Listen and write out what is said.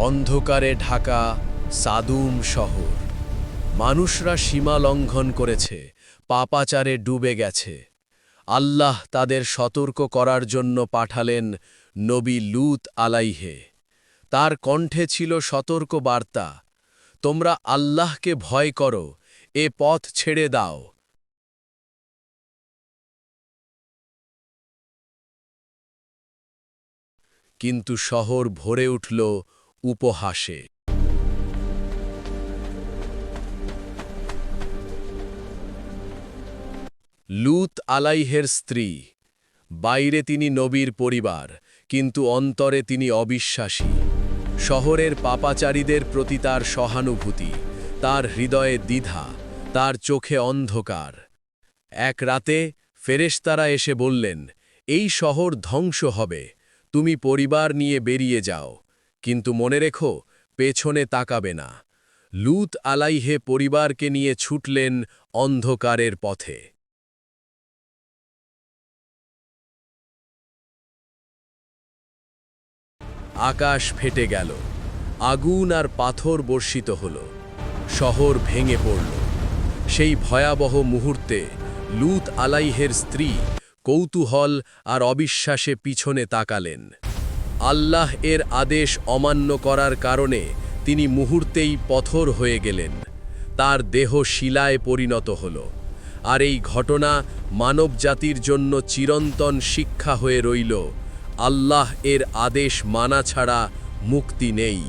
অন্ধকারে ঢাকা সাদুম শহর। মানুষরা সীমা লঙ্ঘন করেছে, পাপাচারে ডুবে গেছে। আল্লাহ তাদের সতর্ক করার জন্য পাঠালেন নবী লূত আলাইহে। তার কণ্ঠে ছিল সতর্ক বার্তা, তোমরা আল্লাহকে ভয় করো, এ পথ ছেড়ে দাও। কিন্তু শহর ভরে উঠল উপহাসে। লূত আলাইহের স্ত্রী, বাইরে তিনি নবীর পরিবার, কিন্তু অন্তরে তিনি অবিশ্বাসী। শহরের পাপাচারীদের প্রতি তার সহানুভূতি, তার হৃদয়ে দ্বিধা, তার চোখে অন্ধকার। এক রাতে ফেরেশতারা এসে বললেন, এই শহর ধ্বংস হবে, তুমি পরিবার নিয়ে বেরিয়ে যাও, কিন্তু মনে রেখো, পেছনে তাকাবে না। লূত আলাইহে পরিবারকে নিয়ে ছুটলেন অন্ধকারের পথে। আকাশ ফেটে গেল, আগুন আর পাথর বর্ষিত হল, শহর ভেঙে পড়ল। সেই ভয়াবহ মুহূর্তে লূত আলাইহের স্ত্রী কৌতূহল আর অবিশ্বাসে পিছনে তাকালেন। আল্লাহ এর আদেশ অমান্য করার কারণে তিনি মুহূর্তেই পথর হয়ে গেলেন, তার দেহ শিলায় পরিণত হল। আর এই ঘটনা মানবজাতির জন্য চিরন্তন শিক্ষা হয়ে রইল, আল্লাহ এর আদেশ মানা ছাড়া মুক্তি নেই।